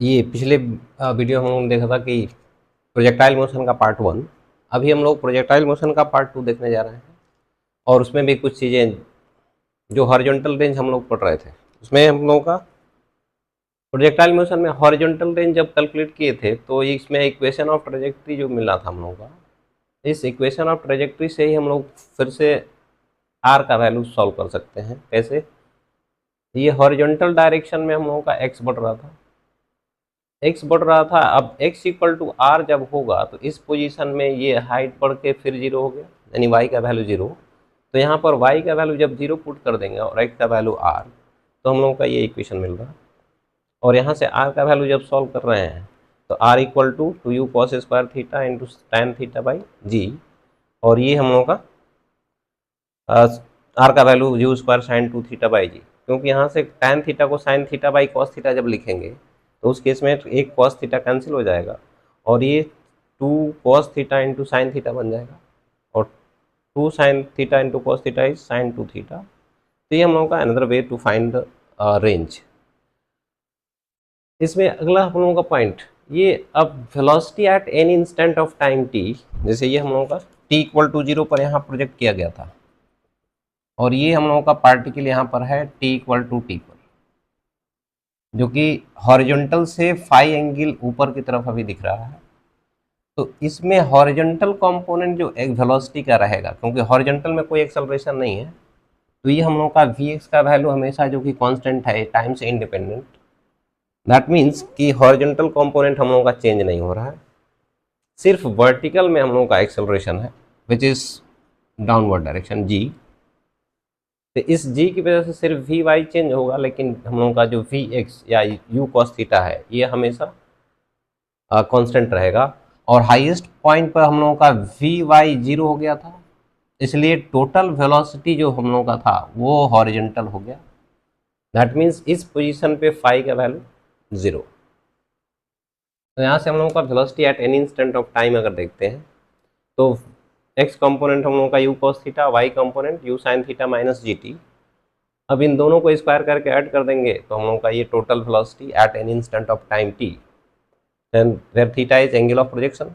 ये पिछले वीडियो हम लोगों ने देखा था कि प्रोजेक्टाइल मोशन का पार्ट 1। अभी हम लोग प्रोजेक्टाइल मोशन का पार्ट 2 देखने जा रहे हैं और उसमें भी कुछ चीज़ें जो हॉरिजॉन्टल रेंज हम लोग पढ़ रहे थे उसमें हम लोगों का प्रोजेक्टाइल मोशन में हॉरिजॉन्टल रेंज जब कैलकुलेट किए थे तो इसमें इक्वेशन ऑफ ट्रेजेक्ट्री जो मिला था हम लोगों का, इस इक्वेशन ऑफ ट्रेजेक्ट्री से ही हम लोग फिर से आर का वैल्यू सॉल्व कर सकते हैं। कैसे? ये हॉरिजॉन्टल डायरेक्शन में हम लोगों का एक्स बढ़ रहा था, एक्स बढ़ रहा था। अब x इक्वल टू आर जब होगा तो इस पोजीशन में ये हाइट बढ़ के फिर जीरो हो गया, यानी y का वैल्यू जीरो। तो यहाँ पर y का वैल्यू जब जीरो पुट कर देंगे और x का वैल्यू r, तो हम लोगों का ये इक्वेशन मिल रहा है। और यहाँ से r का वैल्यू जब सॉल्व कर रहे हैं तो r equal to you cos square theta into tan theta by g, और ये हम लोगों का r का value u square sine two theta by g, क्योंकि यहाँ से टैन थीटा को sine theta by cos theta जब लिखेंगे तो उस केस में एक कॉस थीटा कैंसिल हो जाएगा और ये two cos theta into sine theta बन जाएगा, और two sine theta into cos theta is sine two theta. तो ये हम लोगों का another way to find range. इसमें अगला हम लोगों का पॉइंट ये, अब velocity at any instant of time T, जैसे ये हम लोगों का टी इक्वल टू जीरो पर यहाँ प्रोजेक्ट किया गया था और ये हम लोगों का पार्टिकल यहाँ पर है टी इक्वल टू टी पर, जो कि हॉरिजॉन्टल से फाई एंगल ऊपर की तरफ अभी दिख रहा है। तो इसमें हॉरिजॉन्टल कंपोनेंट जो एक वेलोसिटी का रहेगा, क्योंकि हॉरिजॉन्टल में कोई एक्सेलरेशन नहीं है, तो ये हम लोग का vx का वैल्यू हमेशा जो कि कांस्टेंट है, टाइम से इंडिपेंडेंट। दैट मीन्स कि हॉरिजॉन्टल कंपोनेंट हम लोगों का चेंज नहीं हो रहा है, सिर्फ वर्टिकल में हम लोगों का एक्सेलरेशन है विच इज डाउनवर्ड डायरेक्शन जी। तो इस जी की वजह से सिर्फ वी वाई चेंज होगा, लेकिन हम लोगों का जो वी एक्स या यू कॉस थीटा है ये हमेशा कांस्टेंट रहेगा। और हाईएस्ट पॉइंट पर हम लोगों का वी वाई जीरो हो गया था, इसलिए टोटल वेलोसिटी जो हम लोगों का था वो हॉरिजॉन्टल हो गया। दैट मीन्स इस पोजीशन पे फाई का वैल्यू जीरो। तो यहाँ से हम लोगों का velocity at any instant of time अगर देखते हैं तो एक्स कंपोनेंट हम लोगों का U cos theta, Y component U sine theta minus जी टी। अब इन दोनों को स्क्वायर करके ऐड कर देंगे तो हम लोगों का ये total velocity at any instant of time T, then where theta is angle of projection.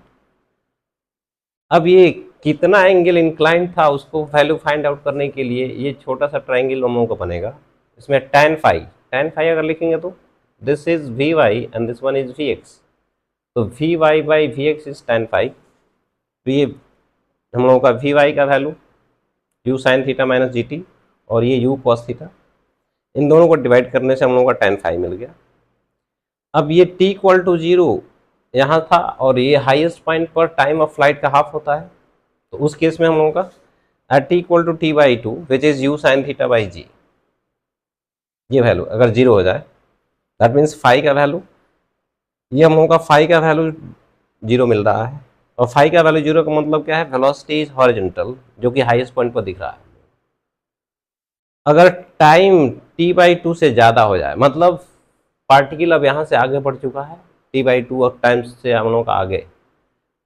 अब ये कितना एंगल इंक्लाइन था उसको वैल्यू फाइंड आउट करने के लिए ये छोटा सा ट्राइंगल हम लोगों को बनेगा। इसमें tan फाई अगर लिखेंगे तो this is v y and this one is v x, तो v y by v x is tan phi. तो ये हम लोगों का वी वाई का value u sine theta minus जी टी और ये यू कॉस थीटा, इन दोनों को डिवाइड करने से हम लोगों का tan फाई मिल गया। अब ये t इक्वल टू जीरो यहाँ था और ये हाईएस्ट पॉइंट पर टाइम ऑफ फ्लाइट का हाफ होता है, तो उस केस में हम लोगों का t equal to t by two which is u sine theta by g, ये वैल्यू अगर जीरो हो जाए दैट मीन्स फाई का वैल्यू, ये हम लोगों का फाई का वैल्यू जीरो मिल रहा है। और फाई का वैल्यू जीरो का मतलब क्या है? वेलोसिटी इज हॉरिजॉन्टल, जो कि हाईएस्ट पॉइंट पर दिख रहा है। अगर टाइम t बाई टू से ज़्यादा हो जाए, मतलब पार्टिकल अब यहाँ से आगे बढ़ चुका है t बाई टू और टाइम से हम लोगों का आगे,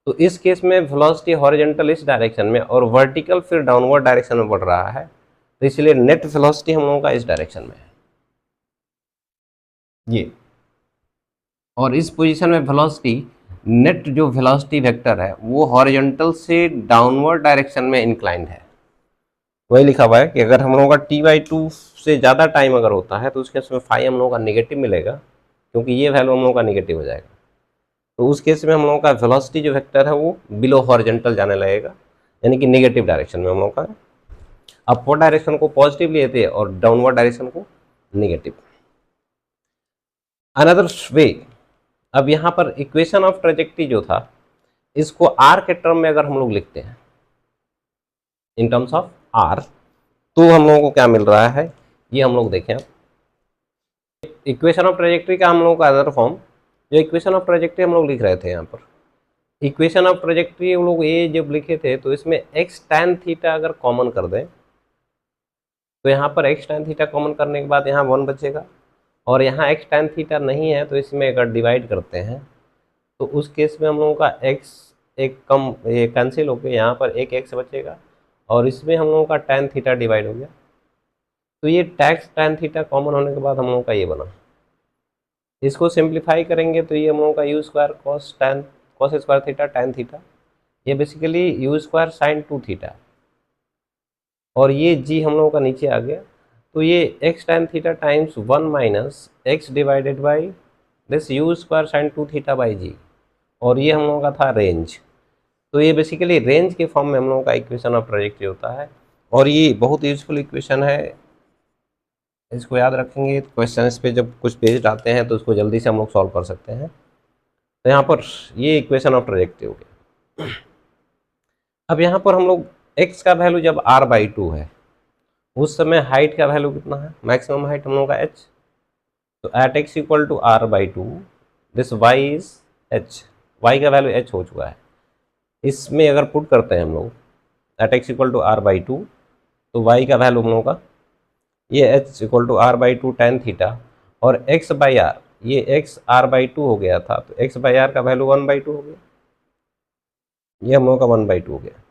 तो इस केस में वेलोसिटी हॉरिजॉन्टल इस डायरेक्शन में और वर्टिकल फिर डाउनवर्ड डायरेक्शन में बढ़ रहा है, तो इसलिए नेट वेलोसिटी हम लोगों का इस डायरेक्शन में है ये। और इस पोजीशन में वेलोसिटी, नेट जो वेलोसिटी वेक्टर है वो हॉरिजॉन्टल से डाउनवर्ड डायरेक्शन में इंक्लाइंड है। वही लिखा हुआ है कि अगर हम लोगों का टी बाई टू से ज़्यादा टाइम अगर होता है तो उसके उसमें फाई हम लोगों का नेगेटिव मिलेगा, क्योंकि ये वैल्यू हम लोगों का नेगेटिव हो जाएगा। तो उस केस में हम लोगों का वेलोसिटी जो वेक्टर है वो बिलो हॉरिजॉन्टल जाने लगेगा, यानी कि नेगेटिव डायरेक्शन में हम लोगों का अपवर्ड डायरेक्शन को पॉजिटिव लेते हैं और डाउनवर्ड डायरेक्शन को नेगेटिव। अनदर वे, अब यहाँ पर इक्वेशन ऑफ ट्रेजेक्ट्री जो था इसको आर के टर्म में अगर हम लोग लिखते हैं इन टर्म्स ऑफ आर, तो हम लोगों को क्या मिल रहा है ये हम लोग देखें। इक्वेशन ऑफ ट्रेजेक्ट्री का हम लोगों का अदर फॉर्म, जो इक्वेशन ऑफ ट्रेजेक्ट्री हम लोग लिख रहे थे यहाँ पर, इक्वेशन ऑफ ट्रेजेक्ट्री हम लोग ये जब लिखे थे तो इसमें एक्स टैन थीटा अगर कॉमन कर दें तो यहाँ पर एक्स टैन थीटा कॉमन करने के बाद यहाँ वन बचेगा, और यहाँ एक्स टैन थीटा नहीं है तो इसमें अगर डिवाइड करते हैं तो उस केस में हम लोगों का एक्स एक कम ये कैंसिल होकर यहाँ पर एक एक्स बचेगा और इसमें हम लोगों का टैन थीटा डिवाइड हो गया। तो ये टैक्स टैन थीटा कॉमन होने के बाद हम लोगों का ये बना, इसको सिंप्लीफाई करेंगे तो ये हम लोगों का u square cos square theta tan theta, ये basically u square sine 2 theta, और ये जी हम लोगों का नीचे आ गया, तो ये x tan theta times 1 minus x divided by this u square sine 2 theta by g, और ये हम लोगों का था रेंज। तो ये बेसिकली रेंज के फॉर्म में हम लोगों का इक्वेशन ऑफ ट्रैजेक्टरी होता है, और ये बहुत यूजफुल इक्वेशन है। इसको याद रखेंगे, क्वेश्चन पे जब कुछ पेज आते हैं तो उसको जल्दी से हम लोग सॉल्व कर सकते हैं। तो यहाँ पर ये इक्वेशन ऑफ ट्रैजेक्टरी हो गया। अब यहाँ पर हम लोग x का वैल्यू जब r/2 है, उस समय हाइट का वैल्यू कितना है, मैक्सिमम हाइट हम लोगों का h, तो at x equal to r/2 this y is h, y का वैल्यू h हो चुका है। इसमें अगर पुट करते हैं हम लोग eight x equal to r/2, तो y का वैल्यू हम लोगों का ये h equal to r/2 tan theta, और x/r, ये x r/2 हो गया था, तो x/r का वैल्यू 1/2 हो गया, ये हम लोगों का 1/2 हो गया।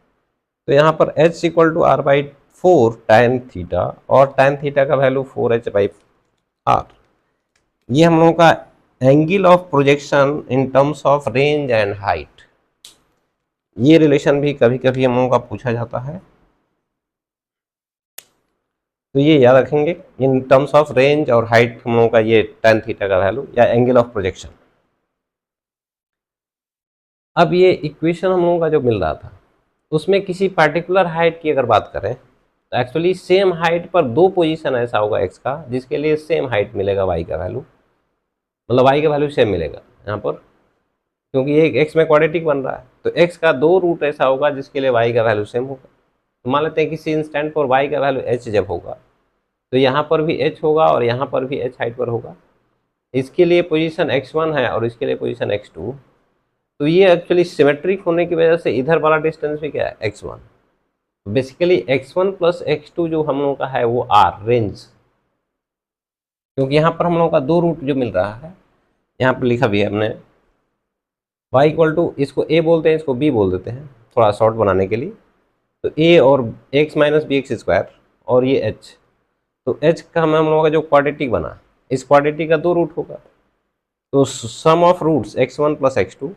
तो यहाँ पर h equal to r/4 tan theta, और tan थीटा का वैल्यू 4h/r, ये हम लोगों का angle of projection in terms of range and height. ये रिलेशन भी कभी कभी हम लोगों का पूछा जाता है, तो ये याद रखेंगे, इन टर्म्स ऑफ रेंज और हाइट हम लोगों का ये tan थीटा का वैल्यू या एंगल ऑफ प्रोजेक्शन। अब ये इक्वेशन हम लोगों का जो मिल रहा था, उसमें किसी पार्टिकुलर हाइट की अगर बात करें, तो एक्चुअली सेम हाइट पर दो पोजीशन ऐसा होगा x का जिसके लिए सेम हाइट मिलेगा y का वैल्यू, मतलब y का वैल्यू सेम मिलेगा यहाँ पर, क्योंकि ये x में क्वाड्रेटिक बन रहा है, तो x का दो रूट ऐसा होगा जिसके लिए y का वैल्यू सेम होगा। तो मान लेते हैं किसी इंस्टेंट पर y का वैल्यू h जब होगा, तो यहाँ पर भी h होगा और यहाँ पर भी h हाइट पर होगा। इसके लिए पोजीशन x1 है और इसके लिए पोजीशन x2, तो ये एक्चुअली सिमेट्रिक होने की वजह से इधर वाला डिस्टेंस भी क्या है, x1। Basically x1 plus x2 जो हम लोगों का है वो r रेंज, क्योंकि यहाँ पर हम लोगों का दो रूट जो मिल रहा है, यहाँ पर लिखा भी है हमने y इक्वल टू, इसको a बोलते हैं, इसको b बोल देते हैं थोड़ा शॉर्ट बनाने के लिए, तो a और x minus B X square, और ये h, तो h का हम लोगों का जो क्वाड्रेटिक बना, इस क्वाड्रेटिक का दो रूट होगा, तो sum of roots x1 plus x2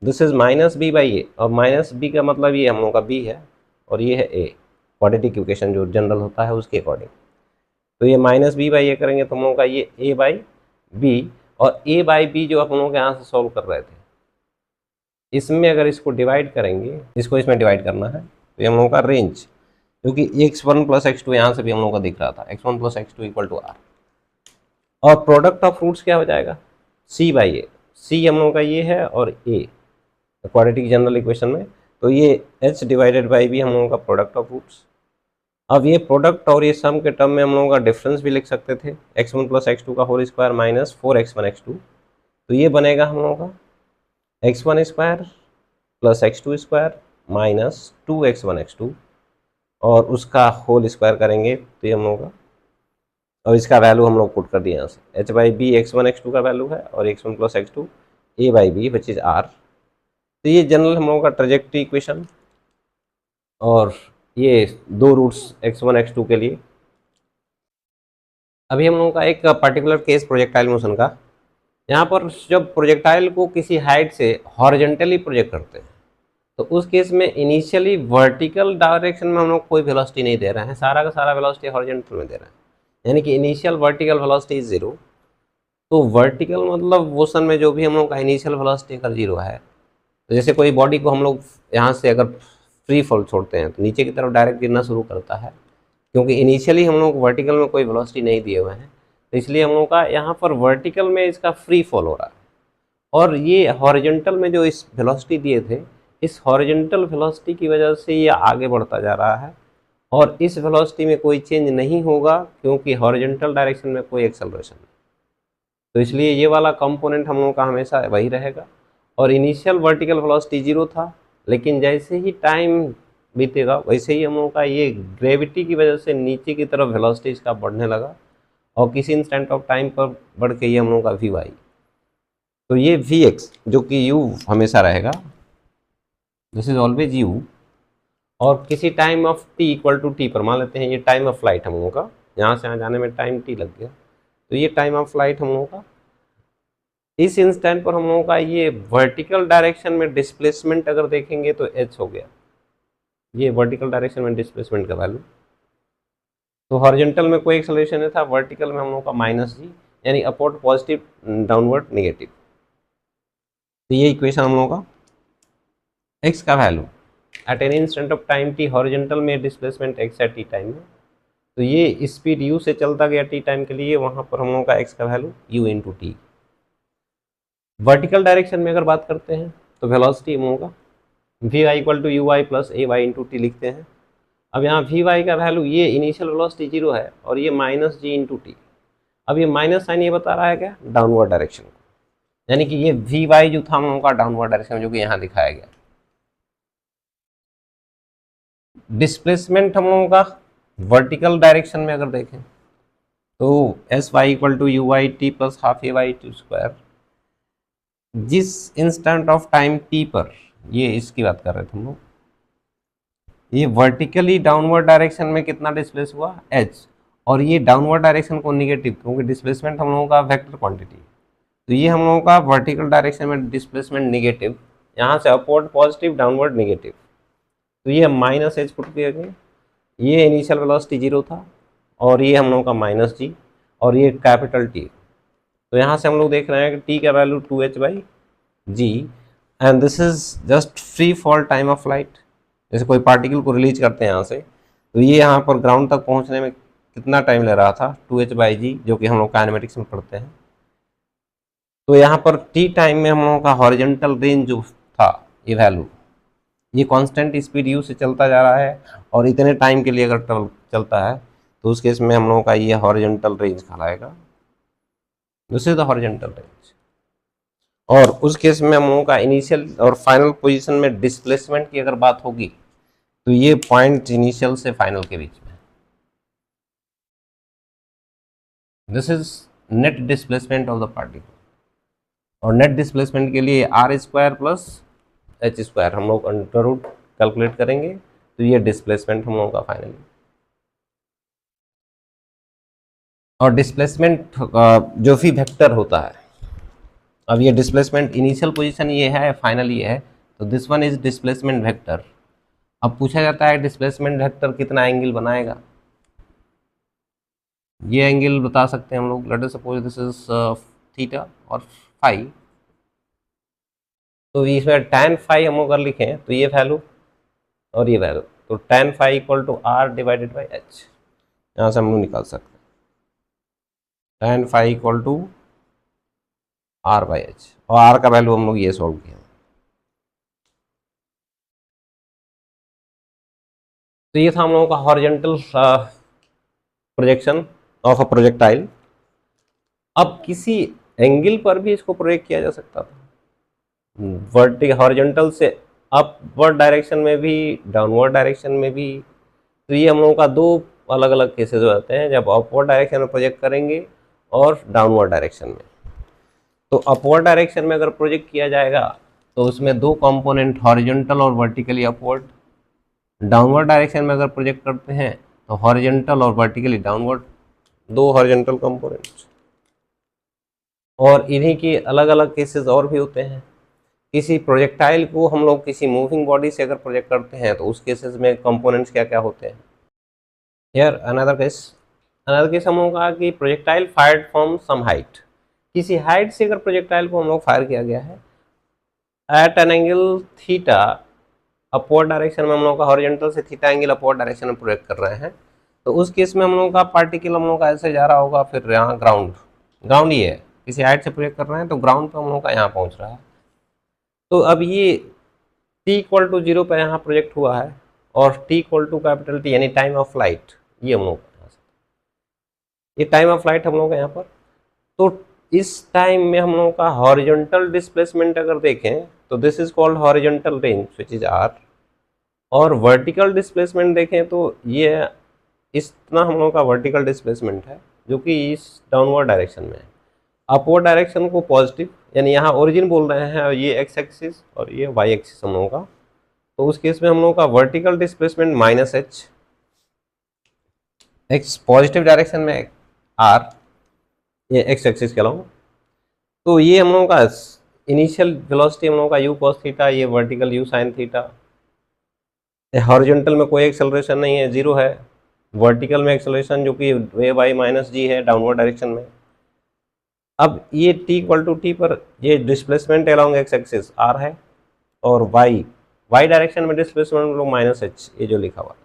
this is minus b by a, और माइनस बी का मतलब ये हम लोगों का b है और ये है a, क्वाड्रेटिक इक्वेशन जो जनरल होता है उसके अकॉर्डिंग। तो ये माइनस बी बाई ए करेंगे तो हम लोगों का ये a बाई बी, और a बाई बी जो हम लोग यहाँ से सॉल्व कर रहे थे, इसमें अगर इसको डिवाइड करेंगे, इसको इसमें डिवाइड करना है, तो ये हम लोगों का रेंज, क्योंकि x1 प्लस x2 यहाँ से भी हम लोगों का दिख रहा था, x1 plus x2 equal to r, और प्रोडक्ट ऑफ रूट्स क्या हो जाएगा, c बाई ए, c हम लोगों का ये है और a क्वाड्रेटिक जनरल इक्वेशन में, तो ये h डिवाइडेड बाई b हम लोगों का प्रोडक्ट ऑफ रूट्स। अब ये प्रोडक्ट और ये सम के टर्म में हम लोगों का डिफरेंस भी लिख सकते थे, x1 प्लस x2 का whole square minus 4x1 x2, तो ये बनेगा हम लोगों का x1 square plus x2 square minus 2x1 x2, और उसका होल स्क्वायर करेंगे तो ये हम लोगों का, और इसका वैल्यू हम लोग पुट कर दिए यहाँ से, h by B x1 x2 का वैल्यू है, और x1 plus x2 a by B which is r। तो ये जनरल हम लोगों का ट्रैजेक्टरी इक्वेशन, और ये दो रूट्स x1 x2 के लिए। अभी हम लोगों का एक पर्टिकुलर केस प्रोजेक्टाइल मोशन का, यहाँ पर जब प्रोजेक्टाइल को किसी हाइट से हॉरिजॉन्टली प्रोजेक्ट करते हैं, तो उस केस में इनिशियली वर्टिकल डायरेक्शन में हम लोग कोई वेलोसिटी नहीं दे रहे हैं, सारा का सारा वेलोसिटी हॉरिजॉन्टल में दे रहे हैं, यानी कि इनिशियल वर्टिकल वेलोसिटी इज 0। तो वर्टिकल मतलब मोशन में जो भी हम लोग का इनिशियल वेलोसिटी अगर 0 है, तो जैसे कोई बॉडी को हम लोग यहाँ से अगर फ्री फॉल छोड़ते हैं तो नीचे की तरफ डायरेक्ट गिरना शुरू करता है, क्योंकि इनिशियली हम लोग वर्टिकल में कोई वेलोसिटी नहीं दिए हुए हैं, तो इसलिए हम लोग का यहाँ पर वर्टिकल में इसका फ्री फॉल हो रहा है, और ये हॉरिजॉन्टल में जो इस वेलोसिटी दिए थे, इस हॉरिजॉन्टल वेलोसिटी की वजह से ये आगे बढ़ता जा रहा है, और इस वेलोसिटी में कोई चेंज नहीं होगा क्योंकि हॉरिजॉन्टल डायरेक्शन में कोई एक्सेलरेशन नहीं, तो इसलिए ये वाला कंपोनेंट हम लोगों का हमेशा वही रहेगा। और इनिशियल वर्टिकल वेलोसिटी 0 था, लेकिन जैसे ही टाइम बीतेगा वैसे ही हम लोगों का ये ग्रेविटी की वजह से नीचे की तरफ वेलोसिटी इसका बढ़ने लगा, और किसी इंस्टेंट ऑफ टाइम पर बढ़ के ये हम लोगों का वी वाई, तो ये वी एक्स जो कि यू हमेशा रहेगा, दिस इज ऑलवेज यू, और किसी time of T equal to T पर मान लेते हैं ये टाइम ऑफ फ्लाइट हम लोगों का, यहाँ से यहाँ जाने में टाइम टी लग गया, तो ये टाइम ऑफ फ्लाइट हम लोगों का इस इंस्टेंट पर हम लोगों का ये वर्टिकल डायरेक्शन में डिस्प्लेसमेंट अगर देखेंगे तो h हो गया, ये वर्टिकल डायरेक्शन में डिस्प्लेसमेंट का वैल्यू। तो हॉरिजॉन्टल में कोई एक्सेलरेशन नहीं था, वर्टिकल में हम लोगों का माइनस जी, यानी अपवर्ड पॉजिटिव, डाउनवर्ड नेगेटिव। तो ये इक्वेशन हम लोगों का x का value eight any instant of time t, horizontal में डिस्प्लेसमेंट x है t टाइम में, तो ये स्पीड u से चलता गया t टाइम के लिए, वहां पर हम लोगों का x का value u into T. Vertical direction में अगर बात करते हैं तो वेलोसिटी हम लोगों का we Y equal to U Y plus A Y into T लिखते हैं। अब यहाँ वी वाई का वैल्यू, ये इनिशियल वेलोसिटी 0 है और ये माइनस जी इंटू टी। अब ये माइनस साइन ये बता रहा है क्या, डाउनवर्ड डायरेक्शन को, यानी कि ये वी वाई जो था हम लोगों का डाउनवर्ड डायरेक्शन, जो कि यहाँ दिखाया गया। डिस्प्लेसमेंट हम लोगों का वर्टिकल डायरेक्शन में अगर देखें तो S Y equal to U Y T plus half A Y T square, जिस इंस्टेंट ऑफ टाइम टी पर, ये इसकी बात कर रहे थे हम लोग, ये वर्टिकली डाउनवर्ड डायरेक्शन में कितना डिस्प्लेस हुआ h, और ये डाउनवर्ड डायरेक्शन को निगेटिव, क्योंकि डिस्प्लेसमेंट हम लोगों का वेक्टर क्वांटिटी, तो ये हम लोगों का वर्टिकल डायरेक्शन में डिस्प्लेसमेंट निगेटिव, यहाँ से अपवर्ड पॉजिटिव, डाउनवर्ड नेगेटिव, तो ये माइनस एच पुट किया गया। ये इनिशियल वेलोसिटी 0 था और ये हम लोगों का माइनस जी, और ये कैपिटल टी। तो यहाँ से हम लोग देख रहे हैं कि टी का value 2h by G, and this is just free fall time of light. जैसे कोई पार्टिकल को रिलीज करते हैं यहाँ से, तो ये यहाँ पर ग्राउंड तक पहुँचने में कितना टाइम ले रहा था, 2h बाई जी, जो कि हम लोग काइनेमेटिक्स में पढ़ते हैं। तो यहाँ पर टी टाइम में हम लोगों का हॉरिजॉन्टल रेंज जो था, ये वैल्यू, ये कांस्टेंट स्पीड यू से चलता जा रहा है और इतने टाइम के लिए अगर चलता है तो उस केस में हम लोगों का ये हॉरिजॉन्टल रेंज कहलाएगा, this is the horizontal range. और उस केस में हम लोगों का इनिशियल और फाइनल पोजीशन में डिस्प्लेसमेंट की अगर बात होगी तो ये पॉइंट इनिशियल से फाइनल के बीच में, this is net displacement of the particle. और नेट डिस्प्लेसमेंट के लिए R square plus H square हम लोग अंडर रूट कैलकुलेट करेंगे, तो ये डिस्प्लेसमेंट हम लोगों का फाइनली। और डिस्प्लेसमेंट जो भी वेक्टर होता है, अब ये डिस्प्लेसमेंट इनिशियल पोजीशन ये है, फाइनल ये है, तो this one is displacement vector. अब पूछा जाता है डिस्प्लेसमेंट वेक्टर कितना एंगल बनाएगा, ये एंगल बता सकते हैं हम लोग, let us suppose this is theta और फाई, तो इसमें tan फाई हम अगर लिखें तो ये वैल्यू और ये वैल्यू, तो tan phi equal to R divided by H, यहाँ से हम लोग निकाल सकते हैं tan phi equal to R by H, और आर का वैल्यू हम लोग ये सॉल्व किया। तो ये था हम लोगों का horizontal projection of a projectile. अब किसी एंगल पर भी इसको प्रोजेक्ट किया जा सकता था, वर्टिकल हॉरिजॉन्टल से अपवर्ड डायरेक्शन में भी, डाउनवर्ड डायरेक्शन में भी। तो ये हम लोगों का दो अलग अलग केसेस हो जाते हैं, जब अपवर्ड डायरेक्शन में प्रोजेक्ट करेंगे और डाउनवर्ड डायरेक्शन में। तो अपवर्ड डायरेक्शन में अगर प्रोजेक्ट किया जाएगा तो उसमें दो कंपोनेंट, हॉरिजॉन्टल और वर्टिकली अपवर्ड। डाउनवर्ड डायरेक्शन में अगर प्रोजेक्ट करते हैं तो हॉरिजॉन्टल और वर्टिकली डाउनवर्ड, दो हॉरिजॉन्टल कंपोनेंट्स। और इन्हीं के अलग अलग केसेस और भी होते हैं। किसी प्रोजेक्टाइल को हम लोग किसी मूविंग बॉडी से अगर प्रोजेक्ट करते हैं तो उस केसेस में कंपोनेंट्स क्या क्या होते हैं। हियर अनदर केस हम लोगों का कि projectile fired from some height, किसी हाइट से अगर प्रोजेक्टाइल को हम लोग फायर किया गया है at an angle theta, upward direction में हम लोग का हॉरिजॉन्टल से थीटा एंगल अपवर्ड डायरेक्शन में प्रोजेक्ट कर रहे हैं, तो उस केस में हम लोगों का पार्टिकल हम लोग का ऐसे जा रहा होगा, फिर यहाँ ग्राउंड ये है, किसी हाइट से प्रोजेक्ट कर रहे हैं तो ग्राउंड पे हम लोग का यहाँ पहुँच रहा है। तो अब ये t इक्वल टू 0 पर यहाँ प्रोजेक्ट हुआ है और t equal to capital T यानी टाइम ऑफ फ्लाइट, ये हम लोग ये टाइम ऑफ फ्लाइट हम लोग का यहाँ पर। तो इस टाइम में हम लोगों का हॉरिजॉन्टल डिस्प्लेसमेंट अगर देखें तो this is called horizontal range which is r, और वर्टिकल डिस्प्लेसमेंट देखें तो ये इतना हम लोगों का वर्टिकल डिस्प्लेसमेंट है जो कि इस डाउनवर्ड डायरेक्शन में है। अपवर्ड डायरेक्शन को पॉजिटिव, यानी यहाँ ओरिजिन बोल रहे हैं, और ये एक्स एक्सिस और ये वाई एक्सिस हम लोगों का, तो उस केस में हम लोगों का vertical displacement minus H, x positive direction में आर, ये एक्स एक्सिस के अलावा, तो ये हम लोगों का इनिशियल वेलोसिटी हम लोगों का u cos थीटा, ये vertical u sin theta. Horizontal में कोई एक्सेलरेशन नहीं है, जीरो है। वर्टिकल में एक्सेलरेशन जो कि a बाई माइनस जी है डाउनवर्ड डायरेक्शन में। अब ये t इक्वल टू टी पर ये displacement along x axis r है, और y डायरेक्शन में डिस्प्लेसमेंट हम लोग माइनस एच, ये जो लिखा हुआ।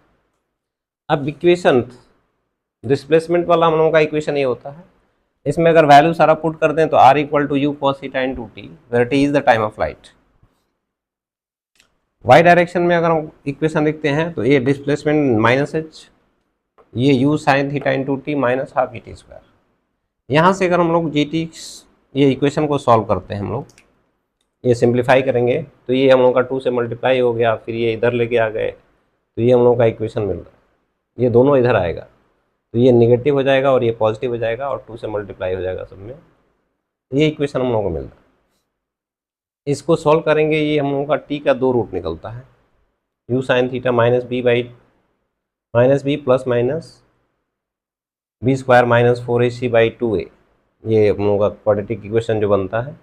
अब इक्वेशन डिस्प्लेसमेंट वाला हम लोगों का इक्वेशन ये होता है, इसमें अगर वैल्यू सारा पुट कर दें तो r equal to you cos theta into T, where T is the time of flight. y direction में अगर हम इक्वेशन लिखते हैं तो ये डिस्प्लेसमेंट माइनस एच, ये u sine theta into T minus half T square. यहाँ से अगर हम लोग जी टी ये इक्वेशन को सॉल्व करते हैं, हम लोग ये सिंप्लीफाई करेंगे तो ये हम लोग का 2 से मल्टीप्लाई हो गया, फिर ये इधर लेके आ गए तो ये हम लोग का इक्वेशन मिल रहा है। ये दोनों इधर आएगा तो ये नेगेटिव हो जाएगा और ये पॉजिटिव हो जाएगा और 2 से मल्टीप्लाई हो जाएगा सब में, ये इक्वेशन हम लोगों को मिल रहा है। इसको सॉल्व करेंगे, ये हम लोगों का टी का 2 रूट निकलता है, u sine theta minus B plus minus B square minus 4ac by 2a, ये हम लोगों का क्वाड्रेटिक इक्वेशन जो बनता है।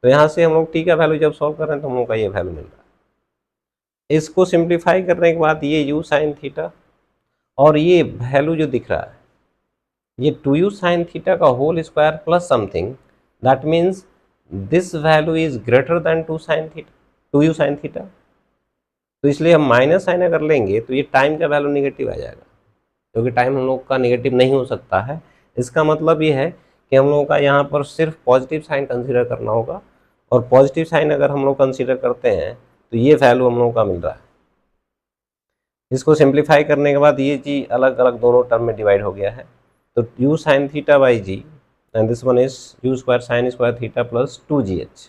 तो यहाँ से हम लोग टी का वैल्यू जब सॉल्व कर रहे हैं तो हम लोग का ये वैल्यू मिल रहा है। इसको सिंप्लीफाई करने के बाद ये u साइन थीटा और ये वैल्यू जो दिख रहा है ये 2u साइन थीटा का whole square plus something, that means this value is greater than 2u sine theta. तो इसलिए हम माइनस साइन अगर लेंगे तो ये टाइम का वैल्यू निगेटिव आ जाएगा, क्योंकि टाइम हम लोग का निगेटिव नहीं हो सकता है। इसका मतलब ये है कि हम लोगों का यहाँ पर सिर्फ पॉजिटिव साइन कंसीडर करना होगा, और पॉजिटिव साइन अगर हम लोग कंसीडर करते हैं तो ये वैल्यू हम लोगों का मिल रहा है। इसको सिंप्लीफाई करने के बाद ये जी अलग अलग दोनों टर्म में डिवाइड हो गया है, तो u sine theta by G and this one is u square sine square theta plus 2gh।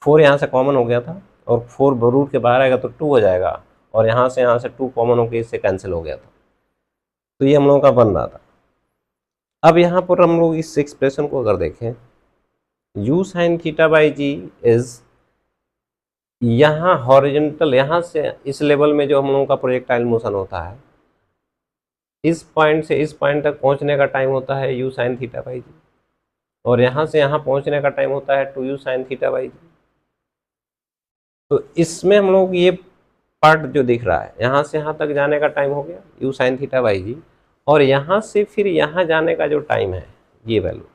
4 यहाँ से कॉमन हो गया था और 4 रूट के बाहर आएगा तो 2 हो जाएगा, और यहाँ से 2 कॉमन होकर इससे कैंसिल हो गया था, तो ये हम लोगों का बन रहा था। अब यहाँ पर हम लोग इस एक्सप्रेशन को अगर देखें, u sine theta by G is यहाँ हॉरिजॉन्टल, यहाँ से इस लेवल में जो हम लोगों का प्रोजेक्टाइल मोशन होता है, इस पॉइंट से इस पॉइंट तक पहुँचने का टाइम होता है u sine theta by g, और यहाँ से यहाँ पहुँचने का टाइम होता है 2u साइन थीटा बाई जी। तो इसमें हम लोग ये पार्ट जो दिख रहा है, यहाँ से यहाँ तक जाने का टाइम हो गया u sine theta by g, और यहाँ से फिर यहाँ जाने का जो टाइम है ये वैल्यू,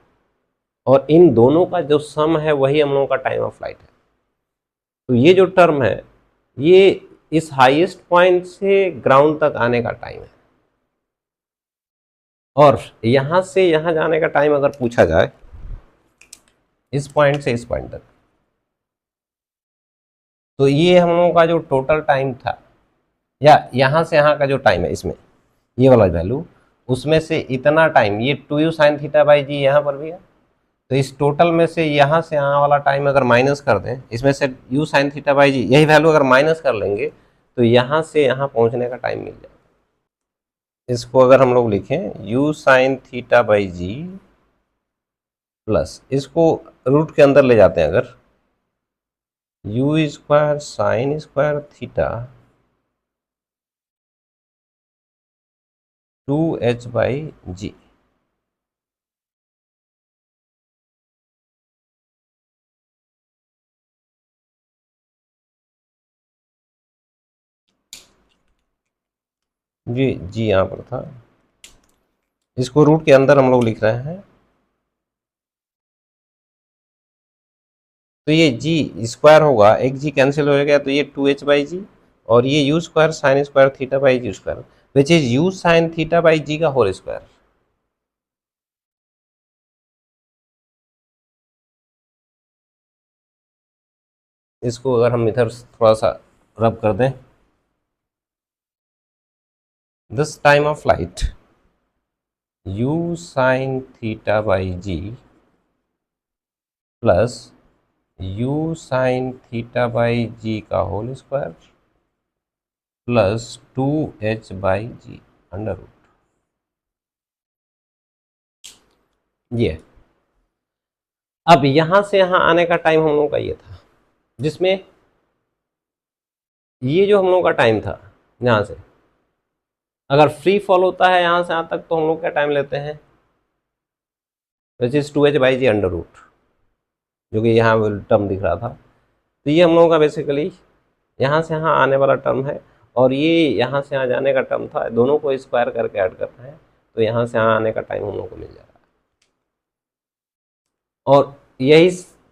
और इन दोनों का जो सम है वही हम लोगों का टाइम ऑफ फ्लाइट है। तो ये जो टर्म है ये इस हाईएस्ट पॉइंट से ग्राउंड तक आने का टाइम है, और यहाँ से यहाँ जाने का टाइम अगर पूछा जाए इस पॉइंट से इस पॉइंट तक, तो ये हम लोगों का जो टोटल टाइम था, या यहाँ से यहाँ का जो टाइम है इसमें ये वाला वैल्यू, उसमें से इतना टाइम ये 2u साइन थीटा बाई जी यहाँ पर भी है, तो इस टोटल में से यहाँ से यहाँ वाला टाइम अगर माइनस कर दें, इसमें से u साइन थीटा बाई जी यही वैल्यू अगर माइनस कर लेंगे तो यहाँ से यहाँ पहुँचने का टाइम मिल जाएगा। इसको अगर हम लोग लिखें u sine theta by g plus, इसको रूट के अंदर ले जाते हैं अगर, u square sine square theta 2h by g. G यहाँ पर था, इसको रूट के अंदर हम लोग लिख रहे हैं, तो ये जी स्क्वायर होगा, एक जी कैंसिल हो गया तो ये 2h बाई जी, और ये u square sine square theta by g square which is u sine theta by g का होल स्क्वायर। इसको अगर हम इधर थोड़ा सा रब कर दें, this time of flight u sine theta by g plus u sine theta by g का whole square plus 2h by ji under root, ये। अब यहां से यहां आने का टाइम हम लोगों का ये था, जिसमें ये जो हम लोगों का टाइम था, यहां से अगर फ्री फॉल होता है यहां से यहां तक तो हम लोग क्या टाइम लेते हैं, which is 2h by ji under root, जो कि यहाँ टर्म दिख रहा था। तो ये हम लोगों का बेसिकली यहाँ से यहाँ आने वाला टर्म है, और ये यहाँ से यहाँ जाने का टर्म था। दोनों को स्क्वायर करके ऐड करना है, तो यहाँ से यहाँ आने का टाइम हम लोग को मिल जा रहा है। और यही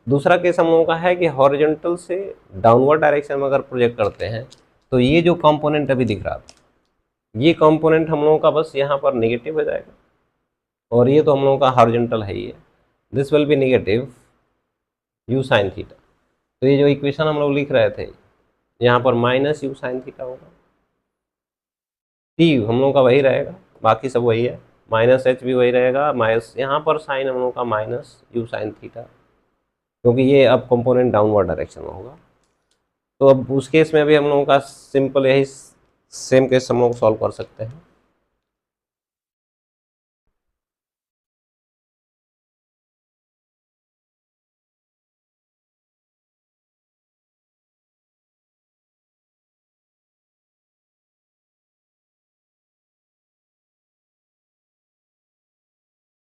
दूसरा केस हम लोगों का है कि हॉरिजॉन्टल से डाउनवर्ड डायरेक्शन में अगर प्रोजेक्ट करते हैं, तो ये जो कंपोनेंट अभी दिख रहा था, ये कंपोनेंट हम लोगों का बस यहाँ पर नेगेटिव हो जाएगा, और ये तो हम लोगों का हॉरिजॉन्टल है ही है, this will be negative you sine theta. तो ये जो इक्वेशन हम लोग लिख रहे थे, यहाँ पर माइनस यू साइन थीटा होगा, टी हम लोगों का वही रहेगा, बाकी सब वही है, माइनस एच भी वही रहेगा, माइनस यहाँ पर साइन हम लोगों का माइनस यू साइन थीटा, क्योंकि ये अब कंपोनेंट डाउनवर्ड डायरेक्शन में होगा। तो अब उस केस में भी हम लोगों का सिंपल यही सेम केस हम लोग सॉल्व कर सकते हैं।